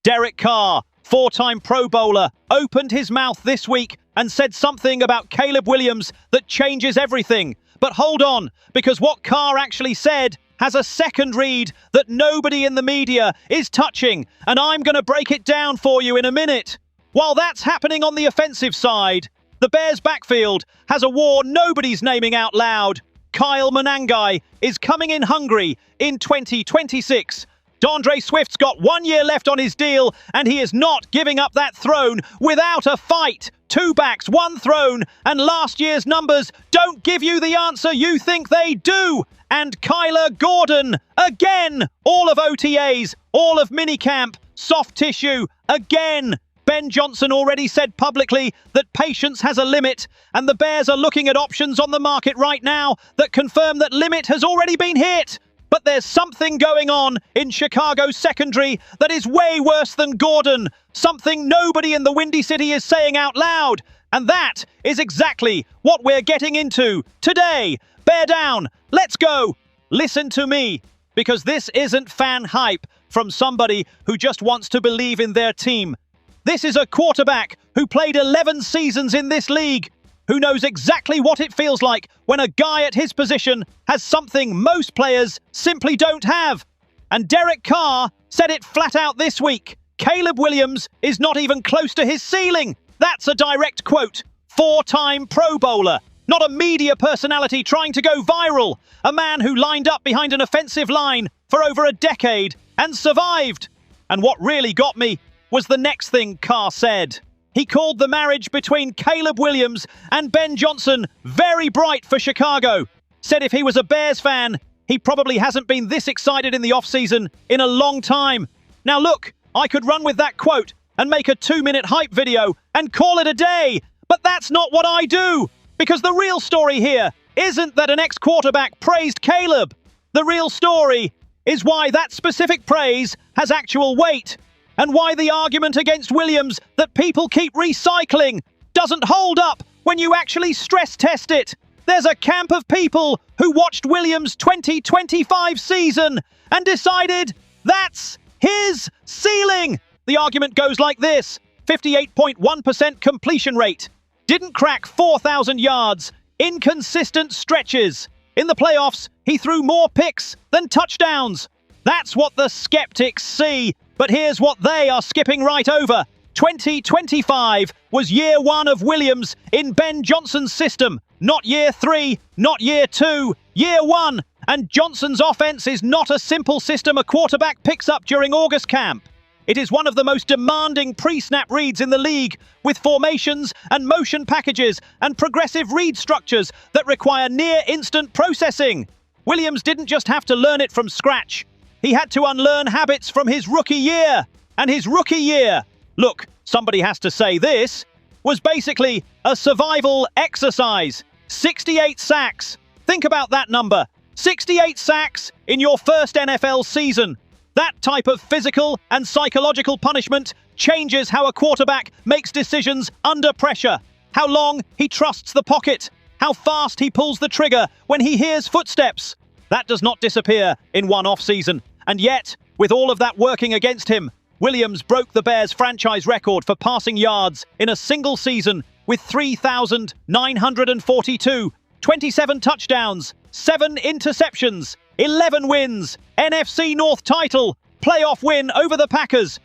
Derek Carr, four-time Pro Bowler, opened his mouth this week and said something about Caleb Williams that changes everything. But hold on, because what Carr actually said has a second read that nobody in the media is touching, and I'm going to break it down for you in a minute. While that's happening on the offensive side, the Bears' backfield has a war nobody's naming out loud. Kyle Monangai is coming in hungry in 2026. DeAndre Swift's got 1 year left on his deal, and he is not giving up that throne without a fight. 2 backs, 1 throne, and last year's numbers don't give you the answer you think they do. And Kyler Gordon, again, all of OTAs, all of minicamp, soft tissue, again. Ben Johnson already said publicly that patience has a limit, and the Bears are looking at options on the market right now that confirm that limit has already been hit. But there's something going on in Chicago's secondary that is way worse than Gordon, something nobody in the Windy City is saying out loud, and that is exactly what we're getting into today. Bear down, let's go. Listen to me, because this isn't fan hype from somebody who just wants to believe in their team. This is a quarterback who played 11 seasons in this league, who knows exactly what it feels like when a guy at his position has something most players simply don't have. And Derek Carr said it flat out this week. Caleb Williams is not even close to his ceiling. That's a direct quote. 4-time Pro Bowler, not a media personality trying to go viral. A man who lined up behind an offensive line for over a decade and survived. And what really got me was the next thing Carr said. He called the marriage between Caleb Williams and Ben Johnson very bright for Chicago. Said if he was a Bears fan, he probably hasn't been this excited in the offseason in a long time. Now look, I could run with that quote and make a 2-minute hype video and call it a day, but that's not what I do. Because the real story here isn't that an ex-quarterback praised Caleb. The real story is why that specific praise has actual weight. And why the argument against Williams that people keep recycling doesn't hold up when you actually stress test it. There's a camp of people who watched Williams' 2025 season and decided that's his ceiling. The argument goes like this: 58.1% completion rate, didn't crack 4,000 yards, inconsistent stretches. In the playoffs, he threw more picks than touchdowns. That's what the skeptics see. But here's what they are skipping right over. 2025 was year 1 of Williams in Ben Johnson's system. Not year 3, not year 2, year 1. And Johnson's offense is not a simple system a quarterback picks up during August camp. It is one of the most demanding pre-snap reads in the league, with formations and motion packages and progressive read structures that require near-instant processing. Williams didn't just have to learn it from scratch. He had to unlearn habits from his rookie year. And his rookie year, look, somebody has to say this, was basically a survival exercise. 68 sacks. Think about that number. 68 sacks in your first NFL season. That type of physical and psychological punishment changes how a quarterback makes decisions under pressure. How long he trusts the pocket. How fast he pulls the trigger when he hears footsteps. That does not disappear in one off-season. And yet, with all of that working against him, Williams broke the Bears' franchise record for passing yards in a single season with 3,942, 27 touchdowns, 7 interceptions, 11 wins, NFC North title, playoff win over the Packers.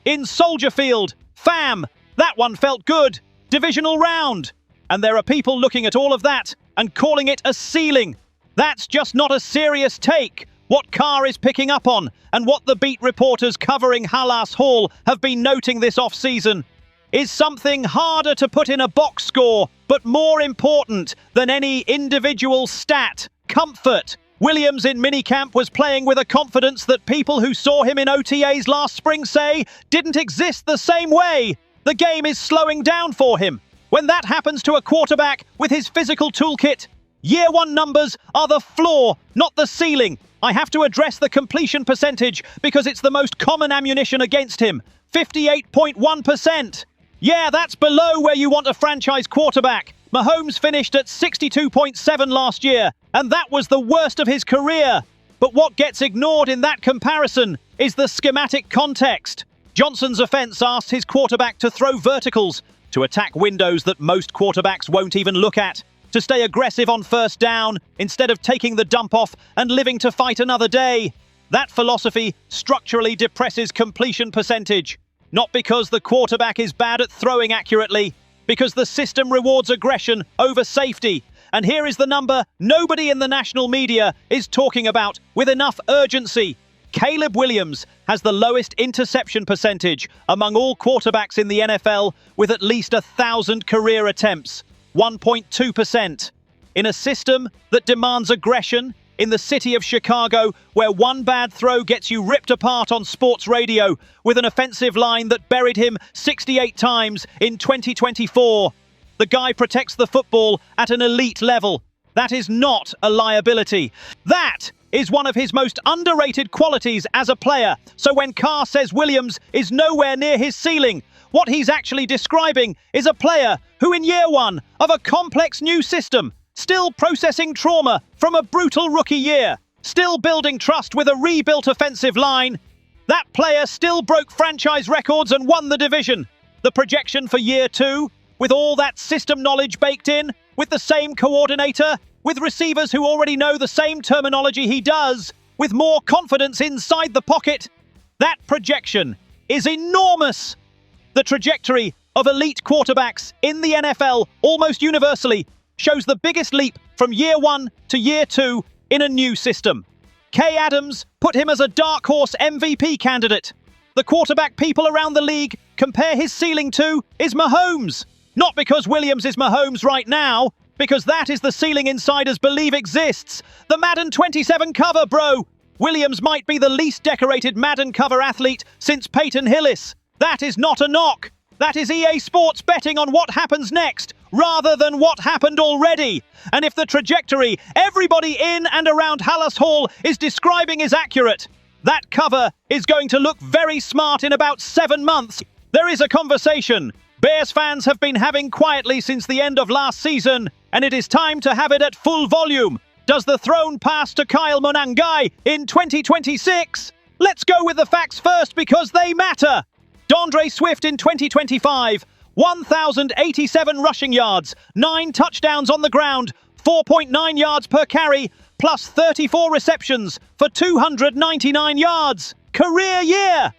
In Soldier Field, fam, that one felt good. Divisional round. And there are people looking at all of that and calling it a ceiling. That's just not a serious take. What Carr is picking up on, and what the beat reporters covering Halas Hall have been noting this off-season, is something harder to put in a box score, but more important than any individual stat: comfort. Williams in minicamp was playing with a confidence that people who saw him in OTAs last spring say didn't exist the same way. The game is slowing down for him. When that happens to a quarterback with his physical toolkit, year 1 numbers are the floor, not the ceiling. I have to address the completion percentage because it's the most common ammunition against him. 58.1%. Yeah, that's below where you want a franchise quarterback. Mahomes finished at 62.7 last year, and that was the worst of his career. But what gets ignored in that comparison is the schematic context. Johnson's offense asked his quarterback to throw verticals, to attack windows that most quarterbacks won't even look at, to stay aggressive on first down instead of taking the dump off and living to fight another day. That philosophy structurally depresses completion percentage. Not because the quarterback is bad at throwing accurately, because the system rewards aggression over safety. And here is the number nobody in the national media is talking about with enough urgency. Caleb Williams has the lowest interception percentage among all quarterbacks in the NFL with at least 1,000 career attempts, 1.2%. In a system that demands aggression, in the city of Chicago, where one bad throw gets you ripped apart on sports radio, with an offensive line that buried him 68 times in 2024. The guy protects the football at an elite level. That is not a liability. That is one of his most underrated qualities as a player. So when Carr says Williams is nowhere near his ceiling, what he's actually describing is a player who in year one of a complex new system, still processing trauma from a brutal rookie year, still building trust with a rebuilt offensive line, that player still broke franchise records and won the division. The projection for year two, with all that system knowledge baked in, with the same coordinator, with receivers who already know the same terminology he does, with more confidence inside the pocket, that projection is enormous. The trajectory of elite quarterbacks in the NFL almost universally shows the biggest leap from year one to year two in a new system. Kay Adams put him as a dark horse MVP candidate. The quarterback people around the league compare his ceiling to is Mahomes. Not because Williams is Mahomes right now, because that is the ceiling insiders believe exists. The Madden 27 cover, bro. Williams might be the least decorated Madden cover athlete since Peyton Hillis. That is not a knock. That is EA Sports betting on what happens next, rather than what happened already. And if the trajectory everybody in and around Hallas Hall is describing is accurate, that cover is going to look very smart in about 7 months. There is a conversation Bears fans have been having quietly since the end of last season, and it is time to have it at full volume. Does the throne pass to Kyle Monangai in 2026? Let's go with the facts first because they matter. DeAndre Swift in 2025, 1,087 rushing yards, 9 touchdowns on the ground, 4.9 yards per carry, plus 34 receptions for 299 yards. Career year!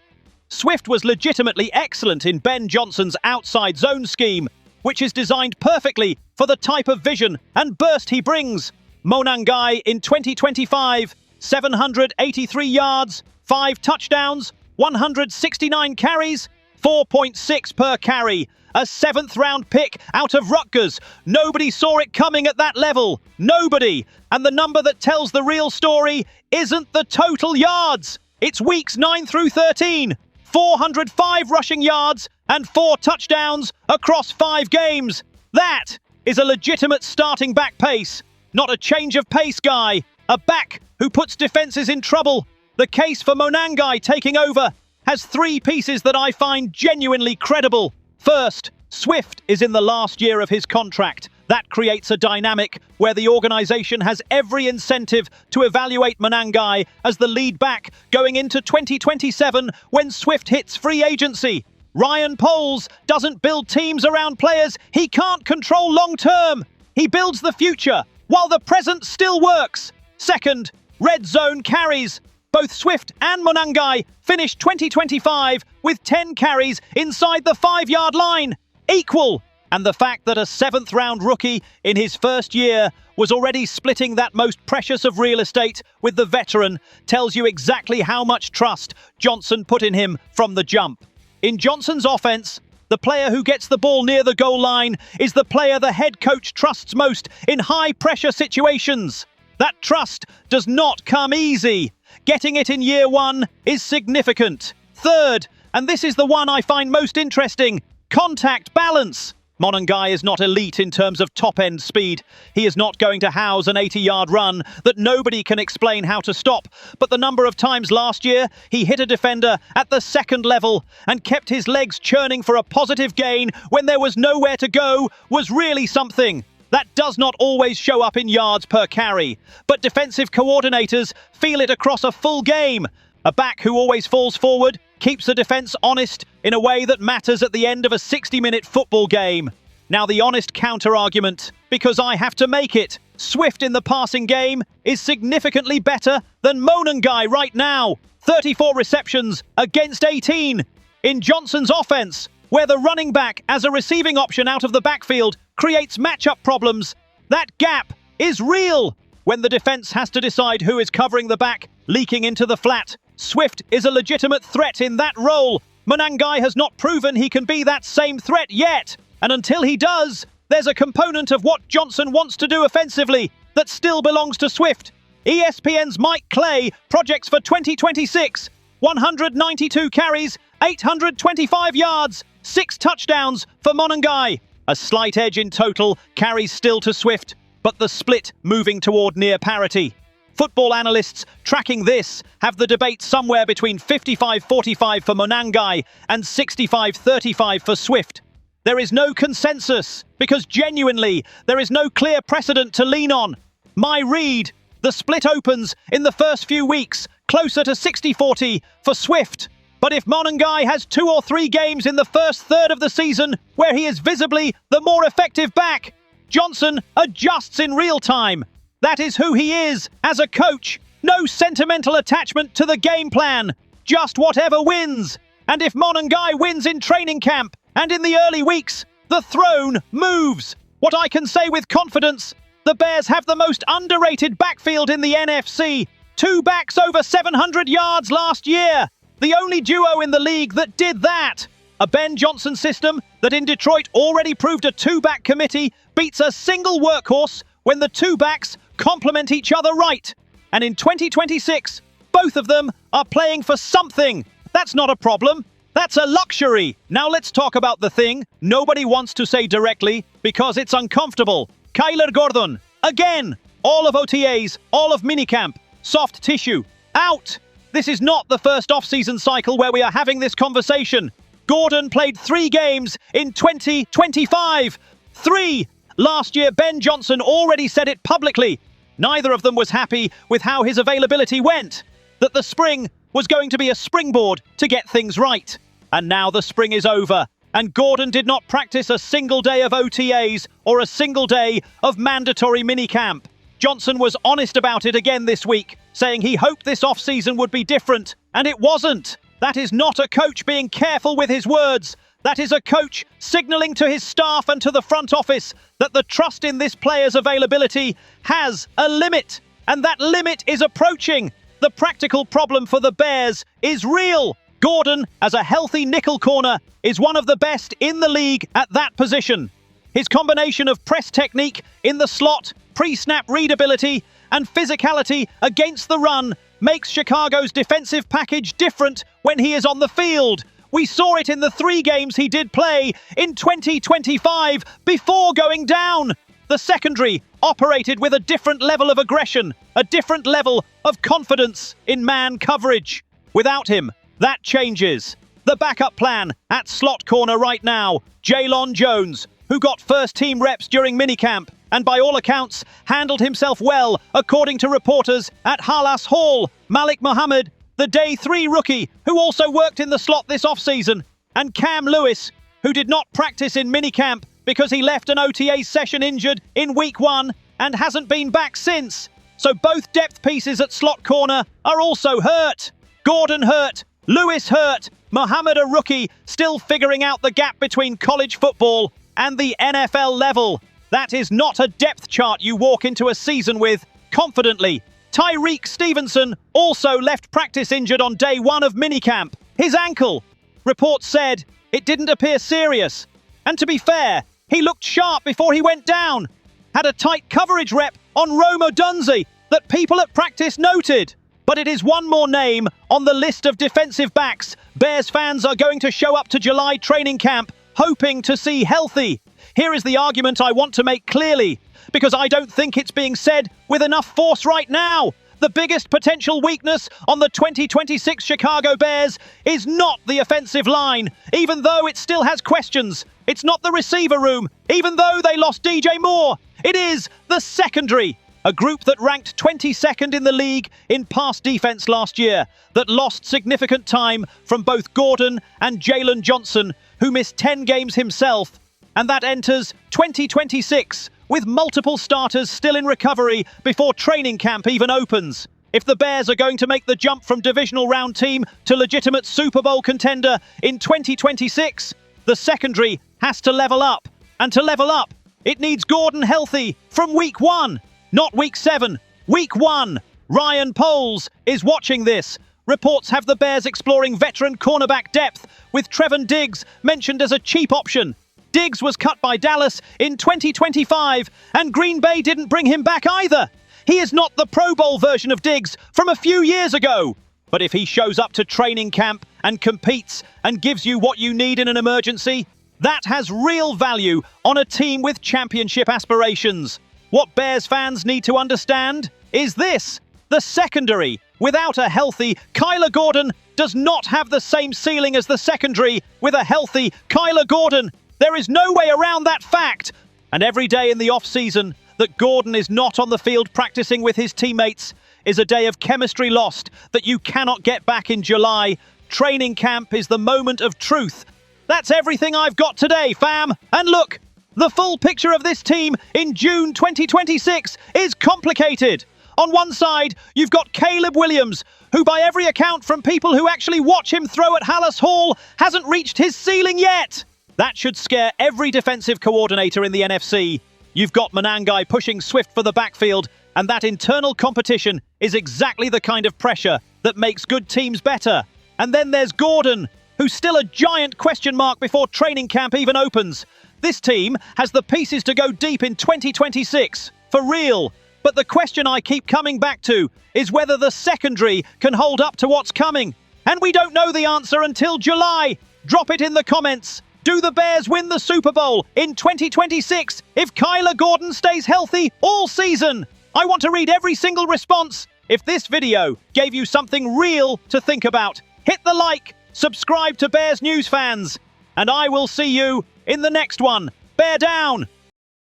Swift was legitimately excellent in Ben Johnson's outside zone scheme, which is designed perfectly for the type of vision and burst he brings. Monangai in 2025, 783 yards, 5 touchdowns, 169 carries, 4.6 per carry. A 7th-round pick out of Rutgers. Nobody saw it coming at that level. Nobody. And the number that tells the real story isn't the total yards. It's weeks 9 through 13. 405 rushing yards and 4 touchdowns across 5 games. That is a legitimate starting back pace. Not a change of pace guy. A back who puts defenses in trouble. The case for Monangai taking over has 3 pieces that I find genuinely credible. First, Swift is in the last year of his contract. That creates a dynamic where the organization has every incentive to evaluate Monangai as the lead back going into 2027 when Swift hits free agency. Ryan Poles doesn't build teams around players he can't control long-term. He builds the future while the present still works. Second, red zone carries. Both Swift and Monangai finished 2025 with 10 carries inside the 5-yard line. Equal. And the fact that a 7th-round rookie in his first year was already splitting that most precious of real estate with the veteran tells you exactly how much trust Johnson put in him from the jump. In Johnson's offense, the player who gets the ball near the goal line is the player the head coach trusts most in high-pressure situations. That trust does not come easy. Getting it in year 1 is significant. Third, and this is the one I find most interesting, contact balance. Monangai is not elite in terms of top-end speed. He is not going to house an 80-yard run that nobody can explain how to stop. But the number of times last year he hit a defender at the second level and kept his legs churning for a positive gain when there was nowhere to go was really something. That does not always show up in yards per carry. But defensive coordinators feel it across a full game. A back who always falls forward keeps the defense honest in a way that matters at the end of a 60-minute football game. Now the honest counter-argument, because I have to make it, Swift in the passing game is significantly better than Monangai right now. 34 receptions against 18. In Johnson's offense, where the running back as a receiving option out of the backfield creates matchup problems, that gap is real. When the defense has to decide who is covering the back, leaking into the flat, Swift is a legitimate threat in that role. Monangai has not proven he can be that same threat yet. And until he does, there's a component of what Johnson wants to do offensively that still belongs to Swift. ESPN's Mike Clay projects for 2026, 192 carries, 825 yards, 6 touchdowns for Monangai. A slight edge in total, carries still to Swift, but the split moving toward near parity. Football analysts tracking this have the debate somewhere between 55-45 for Monangai and 65-35 for Swift. There is no consensus, because genuinely, there is no clear precedent to lean on. My read, the split opens in the first few weeks, closer to 60-40 for Swift. But if Monangai has 2 or 3 games in the first third of the season where he is visibly the more effective back, Johnson adjusts in real time. That is who he is as a coach. No sentimental attachment to the game plan, just whatever wins. And if Monangai wins in training camp and in the early weeks, the throne moves. What I can say with confidence, the Bears have the most underrated backfield in the NFC. 2 backs over 700 yards last year. The only duo in the league that did that. A Ben Johnson system that in Detroit already proved a 2-back committee beats a single workhorse when the 2 backs complement each other right. And in 2026, both of them are playing for something. That's not a problem. That's a luxury. Now let's talk about the thing nobody wants to say directly because it's uncomfortable. Kyler Gordon, again, all of OTAs, all of minicamp, soft tissue, out. This is not the first off-season cycle where we are having this conversation. Gordon played 3 games in 2025. 3. Last year, Ben Johnson already said it publicly. Neither of them was happy with how his availability went. That the spring was going to be a springboard to get things right. And now the spring is over, and Gordon did not practice a single day of OTAs or a single day of mandatory minicamp. Johnson was honest about it again this week, saying he hoped this offseason would be different, and it wasn't. That is not a coach being careful with his words. That is a coach signalling to his staff and to the front office that the trust in this player's availability has a limit, and that limit is approaching. The practical problem for the Bears is real. Gordon, as a healthy nickel corner, is one of the best in the league at that position. His combination of press technique in the slot, pre-snap readability, and physicality against the run makes Chicago's defensive package different when he is on the field. We saw it in the 3 games he did play in 2025 before going down. The secondary operated with a different level of aggression, a different level of confidence in man coverage. Without him, that changes. The backup plan at slot corner right now, Jaylon Jones, who got first-team reps during minicamp and by all accounts handled himself well, according to reporters at Halas Hall. Malik Muhammad, the Day 3 rookie, who also worked in the slot this offseason, and Cam Lewis, who did not practice in minicamp because he left an OTA session injured in week 1 and hasn't been back since. So both depth pieces at slot corner are also hurt. Gordon hurt, Lewis hurt, Muhammad a rookie, still figuring out the gap between college football and the NFL level. That is not a depth chart you walk into a season with confidently. Tyreek Stevenson also left practice injured on day 1 of minicamp. His ankle. Reports said it didn't appear serious. And to be fair, he looked sharp before he went down. Had a tight coverage rep on Rome Odunze that people at practice noted. But it is one more name on the list of defensive backs Bears fans are going to show up to July training camp hoping to see healthy. Here is the argument I want to make clearly, because I don't think it's being said with enough force right now. The biggest potential weakness on the 2026 Chicago Bears is not the offensive line, even though it still has questions. It's not the receiver room, even though they lost DJ Moore. It is the secondary. A group that ranked 22nd in the league in pass defense last year, that lost significant time from both Gordon and Jalen Johnson, who missed 10 games himself, and that enters 2026 with multiple starters still in recovery before training camp even opens. If the Bears are going to make the jump from divisional round team to legitimate Super Bowl contender in 2026, the secondary has to level up. And to level up, it needs Gordon healthy from week 1. Not week 7, week 1. Ryan Poles is watching this. Reports have the Bears exploring veteran cornerback depth, with Trevon Diggs mentioned as a cheap option. Diggs was cut by Dallas in 2025, and Green Bay didn't bring him back either. He is not the Pro Bowl version of Diggs from a few years ago. But if he shows up to training camp and competes and gives you what you need in an emergency, that has real value on a team with championship aspirations. What Bears fans need to understand is this: the secondary, without a healthy Kyler Gordon, does not have the same ceiling as the secondary with a healthy Kyler Gordon. There is no way around that fact. And every day in the off-season that Gordon is not on the field practicing with his teammates is a day of chemistry lost that you cannot get back in July. Training camp is the moment of truth. That's everything I've got today, fam. And look, the full picture of this team in June 2026 is complicated. On one side, you've got Caleb Williams, who by every account from people who actually watch him throw at Hallis Hall hasn't reached his ceiling yet. That should scare every defensive coordinator in the NFC. You've got Manangai pushing Swift for the backfield, and that internal competition is exactly the kind of pressure that makes good teams better. And then there's Gordon, who's still a giant question mark before training camp even opens. This team has the pieces to go deep in 2026, for real. But the question I keep coming back to is whether the secondary can hold up to what's coming. And we don't know the answer until July. Drop it in the comments. Do the Bears win the Super Bowl in 2026 if Kyler Gordon stays healthy all season? I want to read every single response. If this video gave you something real to think about, hit the like, subscribe to Bears News fans, and I will see you in the next one. Bear down!